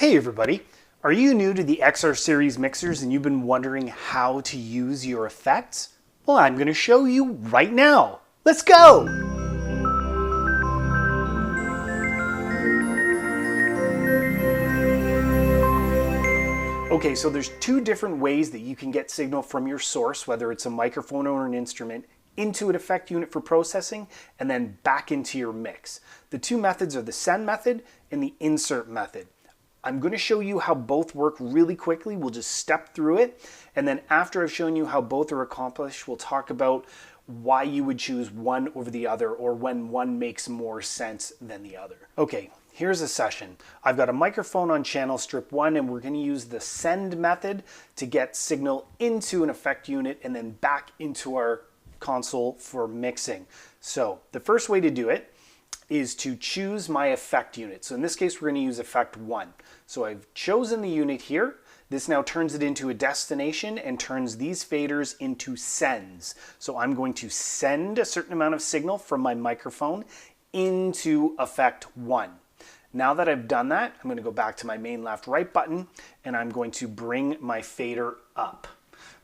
Hey everybody, are you new to the XR series mixers and you've been wondering how to use your effects? Well, I'm going to show you right now. Let's go! Okay, so there's two different ways that you can get signal from your source, whether it's a microphone or an instrument, into an effect unit for processing and then back into your mix. The two methods are the send method and the insert method. I'm going to show you how both work really quickly. We'll just step through it. And then after I've shown you how both are accomplished, we'll talk about why you would choose one over the other or when one makes more sense than the other. Okay, here's a session. I've got a microphone on channel strip 1 and we're going to use the send method to get signal into an effect unit and then back into our console for mixing. So the first way to do it is to choose my effect unit. So in this case, we're going to use effect 1. So I've chosen the unit here. This now turns it into a destination and turns these faders into sends. So I'm going to send a certain amount of signal from my microphone into effect 1. Now that I've done that, I'm going to go back to my main left right button and I'm going to bring my fader up.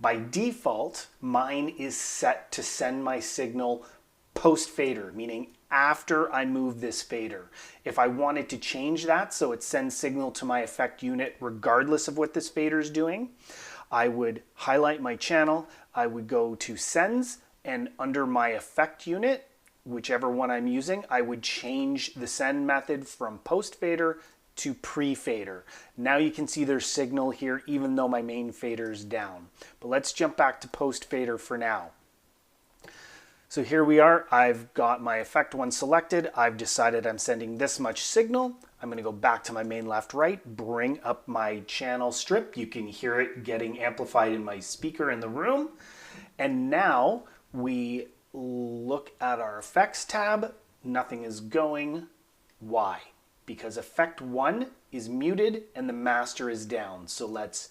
By default, mine is set to send my signal post fader, meaning after I move this fader. If I wanted to change that so it sends signal to my effect unit regardless of what this fader is doing, I would highlight my channel, I would go to sends, and under my effect unit, whichever one I'm using, I would change the send method from post fader to pre-fader. Now you can see there's signal here even though my main fader is down. But let's jump back to post fader for now. So here we are, I've got my effect 1 selected, I've decided I'm sending this much signal. I'm going to go back to my main left right, bring up my channel strip. You can hear it getting amplified in my speaker in the room. And now we look at our effects tab, nothing is going. Why? Because effect 1 is muted and the master is down. So let's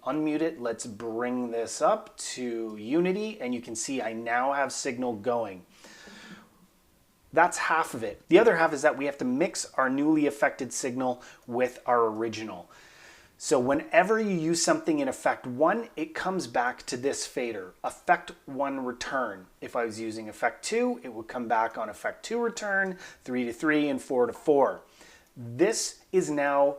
unmute it. Let's bring this up to Unity and you can see I now have signal going. That's half of it. The other half is that we have to mix our newly affected signal with our original. So whenever you use something in effect 1, it comes back to this fader, effect 1 return. If I was using effect 2, it would come back on effect 2 return, 3 to 3 and 4 to 4. This is now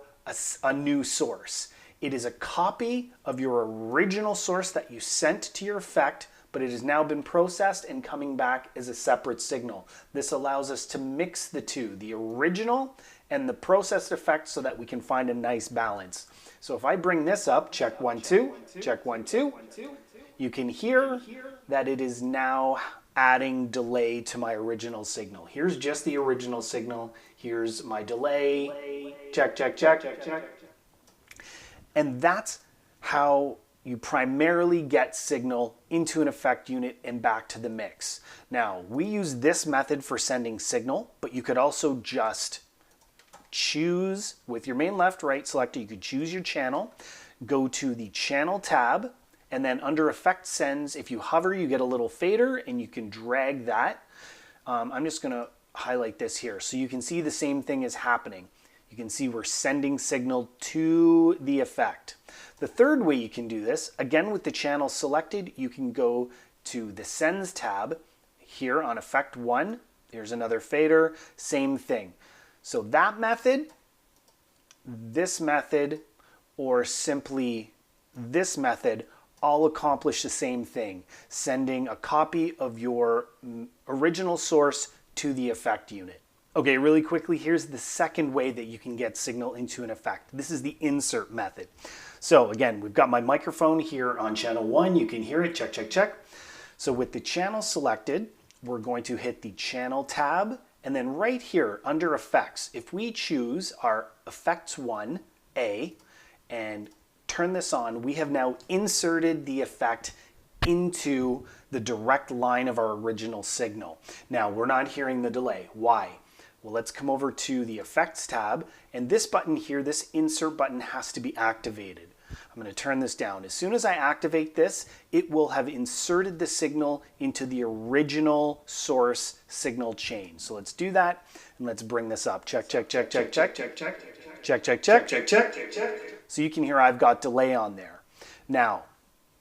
a new source. It is a copy of your original source that you sent to your effect, but it has now been processed and coming back as a separate signal. This allows us to mix the two, the original and the processed effect, so that we can find a nice balance. So if I bring this up, check 1, 2, check 1, 2, you can hear that it is now adding delay to my original signal. Here's just the original signal. Here's my delay. Check, check, check, check, check. And that's how you primarily get signal into an effect unit and back to the mix. Now, we use this method for sending signal, but you could also just choose with your main left right selector, you could choose your channel, go to the channel tab, and then under effect sends, if you hover, you get a little fader and you can drag that. I'm just going to highlight this here so you can see the same thing is happening. You can see we're sending signal to the effect. The third way you can do this, again with the channel selected, you can go to the Sends tab here on Effect 1. Here's another fader, same thing. So that method, this method, or simply this method all accomplish the same thing, sending a copy of your original source to the effect unit. Okay, really quickly, here's the second way that you can get signal into an effect. This is the insert method. So again, we've got my microphone here on channel 1. You can hear it, check, check, check. So with the channel selected, we're going to hit the channel tab. And then right here under effects, if we choose our effects 1A and turn this on, we have now inserted the effect into the direct line of our original signal. Now, we're not hearing the delay. Why? Well, let's come over to the Effects tab, and this button here, this Insert button, has to be activated. I'm going to turn this down. As soon as I activate this, it will have inserted the signal into the original source signal chain. So let's do that, and let's bring this up. Check, check, check, check, check, check, check, check, check. check, check, check, check, check, check. So you can hear I've got delay on there. Now,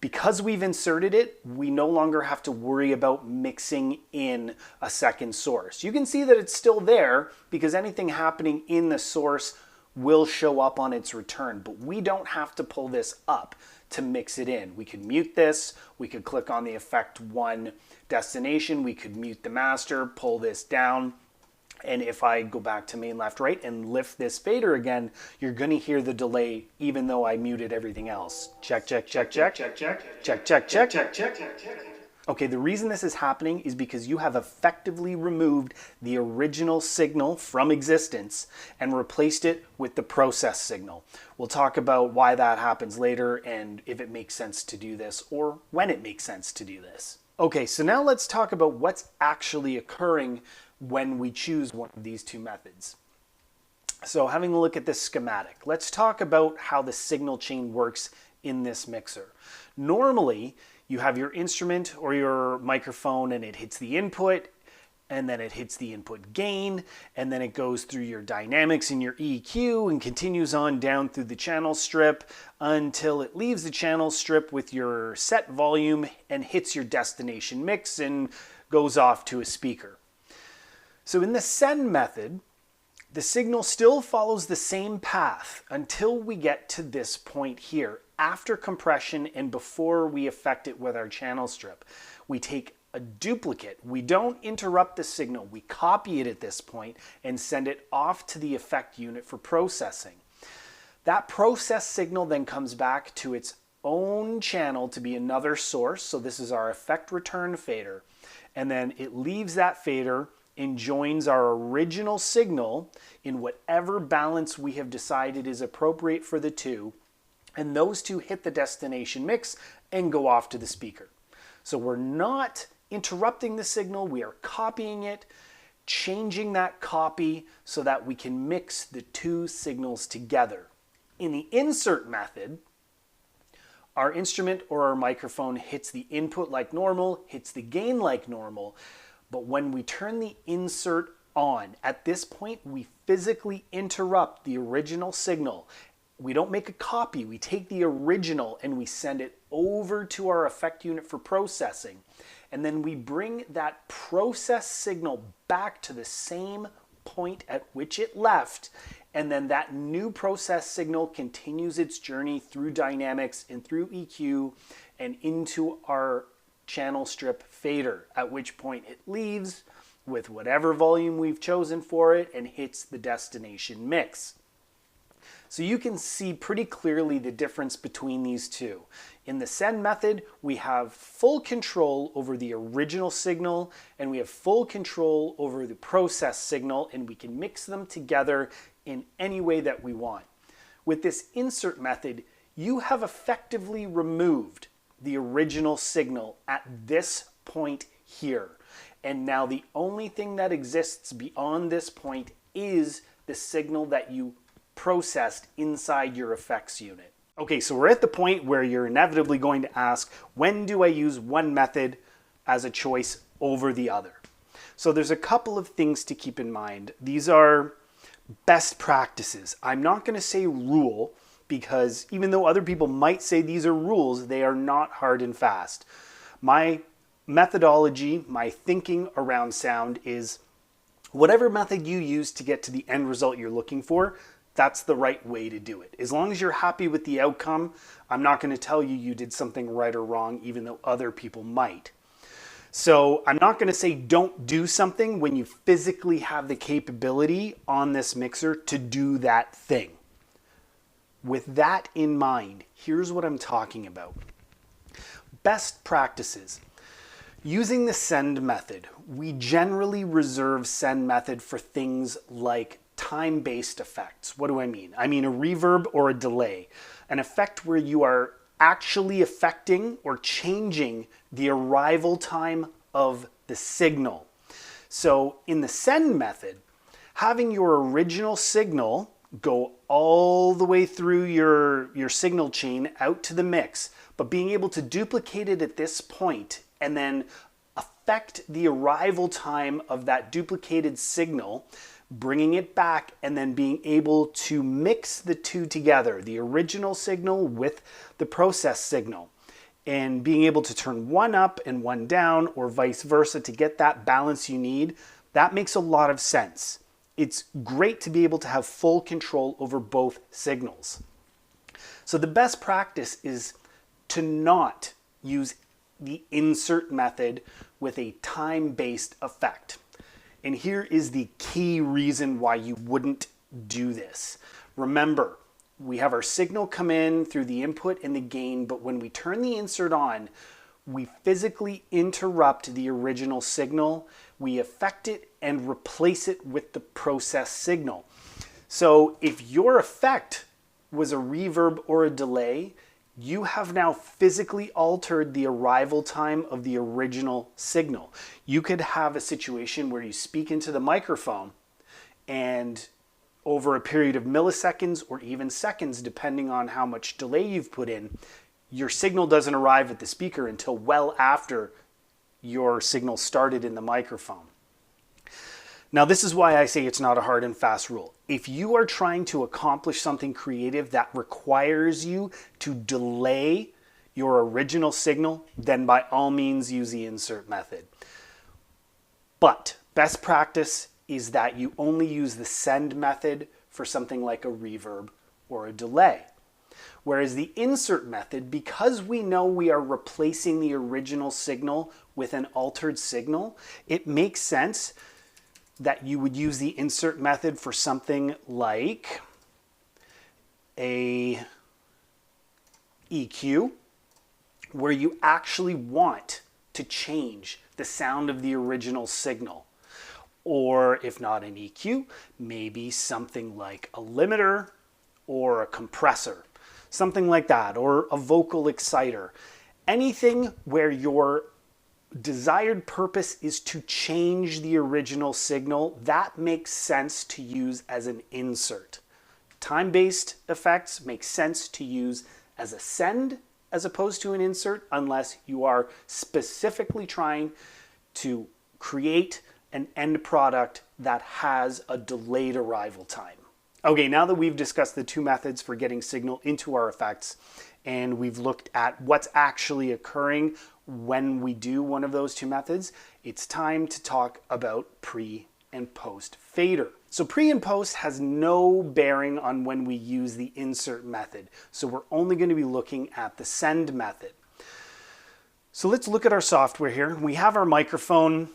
because we've inserted it, we no longer have to worry about mixing in a second source. You can see that it's still there because anything happening in the source will show up on its return, but we don't have to pull this up to mix it in. We could mute this, we could click on the effect 1 destination, we could mute the master, pull this down, and if I go back to main left right and lift this fader again, you're going to hear the delay even though I muted everything else. Check, check, check, check, check, check, check, check, check, check, check, check. Okay, the reason this is happening is because you have effectively removed the original signal from existence and replaced it with the process signal. We'll talk about why that happens later and if it makes sense to do this or when it makes sense to do this. Okay, so now let's talk about what's actually occurring when we choose one of these two methods. So having a look at this schematic, let's talk about how the signal chain works in this mixer. Normally, you have your instrument or your microphone and it hits the input and then it hits the input gain and then it goes through your dynamics and your EQ and continues on down through the channel strip until it leaves the channel strip with your set volume and hits your destination mix and goes off to a speaker. So in the send method, the signal still follows the same path until we get to this point here. After compression and before we affect it with our channel strip, we take a duplicate. We don't interrupt the signal. We copy it at this point and send it off to the effect unit for processing. That process signal then comes back to its own channel to be another source. So this is our effect return fader. And then it leaves that fader and joins our original signal in whatever balance we have decided is appropriate for the two. And those two hit the destination mix and go off to the speaker. So we're not interrupting the signal, we are copying it, changing that copy so that we can mix the two signals together. In the insert method, our instrument or our microphone hits the input like normal, hits the gain like normal, but when we turn the insert on, at this point we physically interrupt the original signal. We don't make a copy, we take the original and we send it over to our effect unit for processing. And then we bring that process signal back to the same point at which it left. And then that new process signal continues its journey through dynamics and through EQ and into our channel strip fader, at which point it leaves with whatever volume we've chosen for it and hits the destination mix. So you can see pretty clearly the difference between these two. In the send method, we have full control over the original signal and we have full control over the process signal, and we can mix them together in any way that we want. With this insert method, you have effectively removed the original signal at this point here. And now the only thing that exists beyond this point is the signal that you processed inside your effects unit. Okay, so we're at the point where you're inevitably going to ask, when do I use one method as a choice over the other? So there's a couple of things to keep in mind. These are best practices. I'm not going to say rule, because even though other people might say these are rules, they are not hard and fast. My methodology, my thinking around sound is whatever method you use to get to the end result you're looking for, that's the right way to do it. As long as you're happy with the outcome, I'm not going to tell you you did something right or wrong, even though other people might. So I'm not going to say don't do something when you physically have the capability on this mixer to do that thing. With that in mind, here's what I'm talking about. Best practices. Using the send method, we generally reserve send method for things like time-based effects. What do I mean? I mean a reverb or a delay, an effect where you are actually affecting or changing the arrival time of the signal. So in the send method, having your original signal go all the way through your signal chain out to the mix, but being able to duplicate it at this point and then affect the arrival time of that duplicated signal bringing it back, and then being able to mix the two together, the original signal with the process signal, and being able to turn one up and one down or vice versa to get that balance you need, that makes a lot of sense. It's great to be able to have full control over both signals. So the best practice is to not use the insert method with a time-based effect. And here is the key reason why you wouldn't do this. Remember, we have our signal come in through the input and the gain, but when we turn the insert on, we physically interrupt the original signal, we affect it and replace it with the process signal. So if your effect was a reverb or a delay, you have now physically altered the arrival time of the original signal. You could have a situation where you speak into the microphone and over a period of milliseconds or even seconds, depending on how much delay you've put in, your signal doesn't arrive at the speaker until well after your signal started in the microphone. Now, this is why I say it's not a hard and fast rule. If you are trying to accomplish something creative that requires you to delay your original signal, then by all means use the insert method. But best practice is that you only use the send method for something like a reverb or a delay. Whereas the insert method, because we know we are replacing the original signal with an altered signal, it makes sense that you would use the insert method for something like a EQ, where you actually want to change the sound of the original signal. Or if not an EQ, maybe something like a limiter or a compressor, something like that, or a vocal exciter. Anything where your desired purpose is to change the original signal, that makes sense to use as an insert. Time-based effects make sense to use as a send as opposed to an insert, unless you are specifically trying to create an end product that has a delayed arrival time. Okay, now that we've discussed the two methods for getting signal into our effects, and we've looked at what's actually occurring when we do one of those two methods, it's time to talk about pre and post fader. So pre and post has no bearing on when we use the insert method. So we're only going to be looking at the send method. So let's look at our software here. We have our microphone,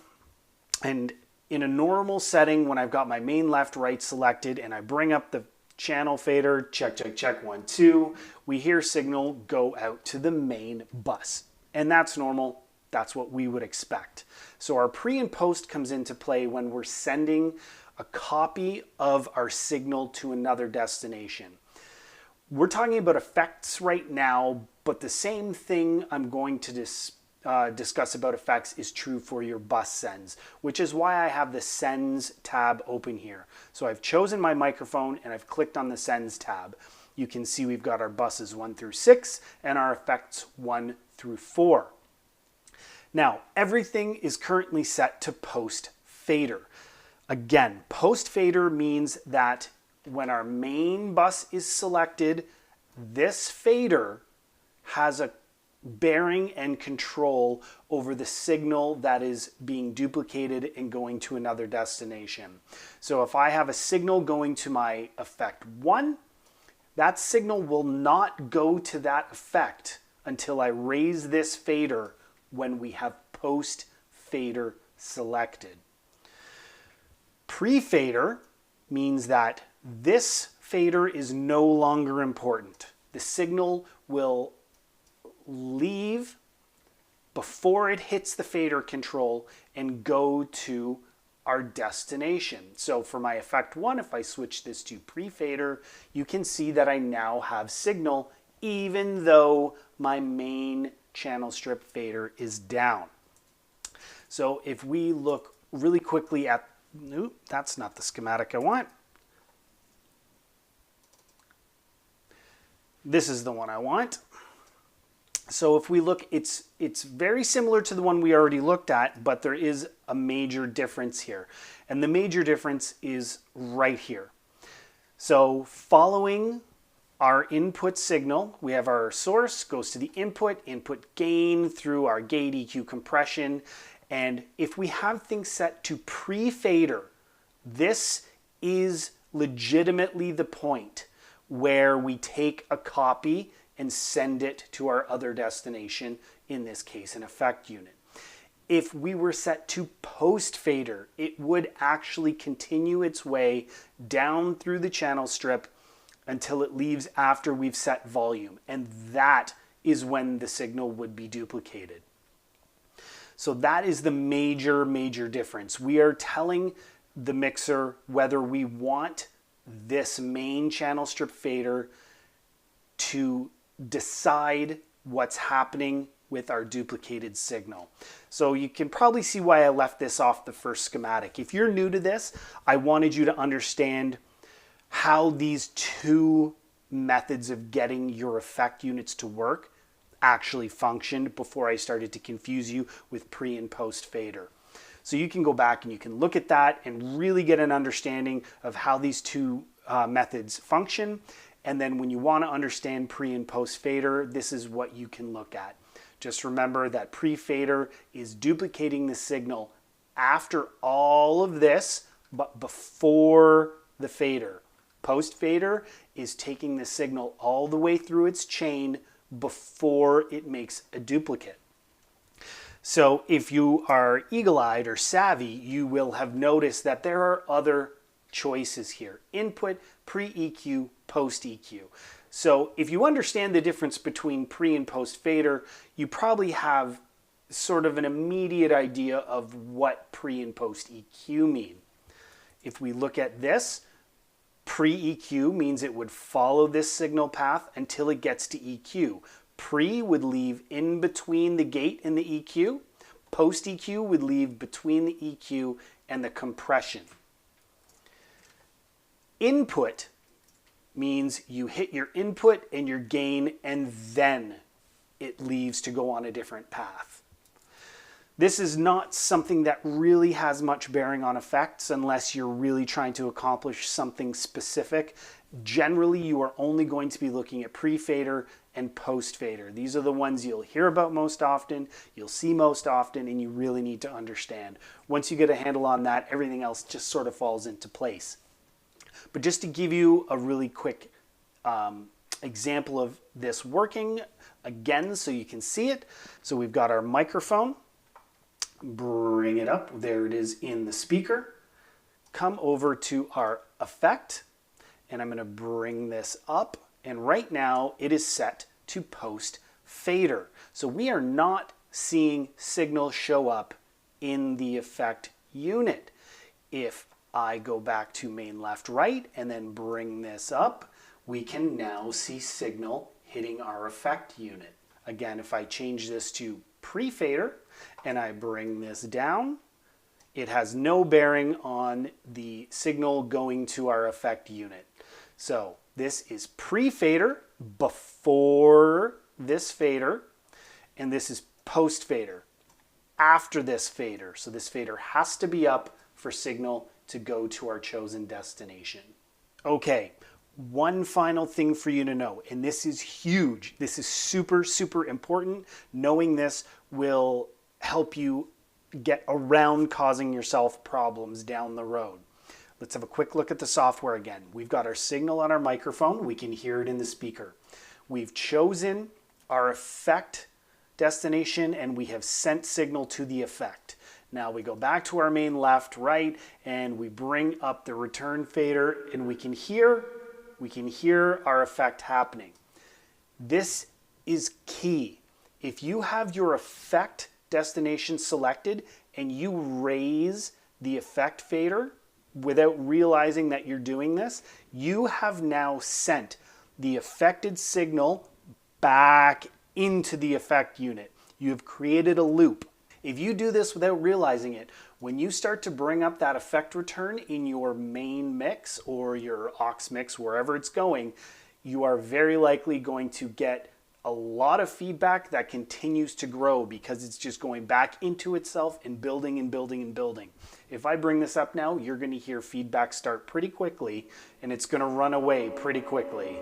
and in a normal setting, when I've got my main left, right selected, and I bring up the channel fader, check, check, check, 1, 2, we hear signal go out to the main bus. And that's normal. That's what we would expect. So our pre and post comes into play when we're sending a copy of our signal to another destination. We're talking about effects right now, but the same thing I'm going to discuss about effects is true for your bus sends, which is why I have the Sends tab open here. So I've chosen my microphone and I've clicked on the Sends tab. You can see we've got our buses 1 through 6 and our effects 1 through 4. Now, everything is currently set to post fader. Again, post fader means that when our main bus is selected, this fader has a bearing and control over the signal that is being duplicated and going to another destination. So if I have a signal going to my effect 1, that signal will not go to that effect until I raise this fader when we have post fader selected. Pre-fader means that this fader is no longer important. The signal will leave before it hits the fader control and go to our destination. So for my effect 1, if I switch this to pre-fader, you can see that I now have signal even though my main channel strip fader is down. So if we look really quickly at, nope, that's not the schematic I want. This is the one I want. So if we look, it's very similar to the one we already looked at, but there is a major difference here. And the major difference is right here. So following our input signal, we have our source, goes to the input gain through our gate EQ compression. And if we have things set to pre-fader, this is legitimately the point where we take a copy and send it to our other destination, in this case an effect unit. If we were set to post fader, it would actually continue its way down through the channel strip until it leaves after we've set volume, and that is when the signal would be duplicated. So that is the major difference. We are telling the mixer whether we want this main channel strip fader to decide what's happening with our duplicated signal. So you can probably see why I left this off the first schematic. If you're new to this, I wanted you to understand how these two methods of getting your effect units to work actually functioned before I started to confuse you with pre and post fader. So you can go back and you can look at that and really get an understanding of how these two methods function. And then when you want to understand pre and post fader, this is what you can look at. Just remember that pre-fader is duplicating the signal after all of this, but before the fader. Post-fader is taking the signal all the way through its chain before it makes a duplicate. So if you are eagle-eyed or savvy, you will have noticed that there are other choices here. Input, pre-EQ, post-EQ. So if you understand the difference between pre and post fader, you probably have sort of an immediate idea of what pre and post EQ mean. If we look at this, pre-EQ means it would follow this signal path until it gets to EQ. Pre would leave in between the gate and the EQ. Post-EQ would leave between the EQ and the compression. Input means you hit your input and your gain, and then it leaves to go on a different path. This is not something that really has much bearing on effects unless you're really trying to accomplish something specific. Generally, you are only going to be looking at pre-fader and post-fader. These are the ones you'll hear about most often, you'll see most often, and you really need to understand. Once you get a handle on that, everything else just sort of falls into place. But just to give you a really quick example of this working, again, so you can see it. So we've got our microphone. Bring it up. There it is in the speaker. Come over to our effect, and I'm going to bring this up. And right now, it is set to post fader. So we are not seeing signal show up in the effect unit. If I go back to main left right and then bring this up, we can now see signal hitting our effect unit. Again, if I change this to pre-fader and I bring this down, it has no bearing on the signal going to our effect unit. So this is pre-fader before this fader, and this is post-fader after this fader. So this fader has to be up for signal to go to our chosen destination. Okay, one final thing for you to know, and this is huge. This is super important. Knowing this will help you get around causing yourself problems down the road. Let's have a quick look at the software again. We've got our signal on our microphone. We can hear it in the speaker. We've chosen our effect destination and we have sent signal to the effect. Now we go back to our main left, right, and we bring up the return fader and we can hear our effect happening. This is key. If you have your effect destination selected and you raise the effect fader without realizing that you're doing this, you have now sent the affected signal back into the effect unit. You have created a loop. If you do this without realizing it, when you start to bring up that effect return in your main mix or your aux mix, wherever it's going, you are very likely going to get a lot of feedback that continues to grow because it's just going back into itself and building and building and building. If I bring this up now, you're going to hear feedback start pretty quickly and it's going to run away pretty quickly.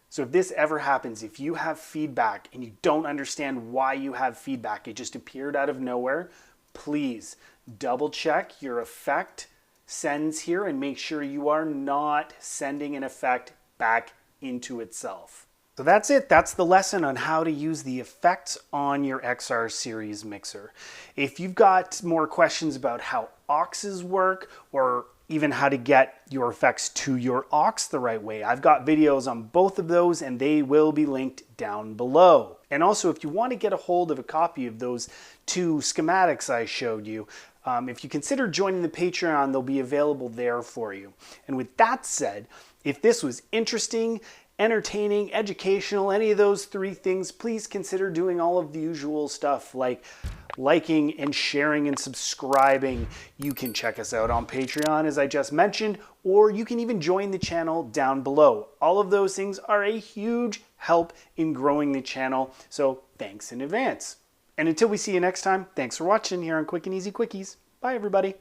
So if this ever happens, if you have feedback and you don't understand why you have feedback, it just appeared out of nowhere, please double check your effect sends here and make sure you are not sending an effect back into itself. So that's it. That's the lesson on how to use the effects on your XR series mixer. If you've got more questions about how auxes work or even how to get your effects to your aux the right way, I've got videos on both of those and they will be linked down below. And also, if you want to get a hold of a copy of those 2 schematics I showed you, if you consider joining the Patreon, they'll be available there for you. And with that said, if this was interesting, entertaining, educational, any of those 3 things, please consider doing all of the usual stuff like liking and sharing and subscribing. You can check us out on Patreon, as I just mentioned, or you can even join the channel down below. All of those things are a huge help in growing the channel, so thanks in advance. And until we see you next time, thanks for watching here on Quick and Easy Quickies. Bye, everybody.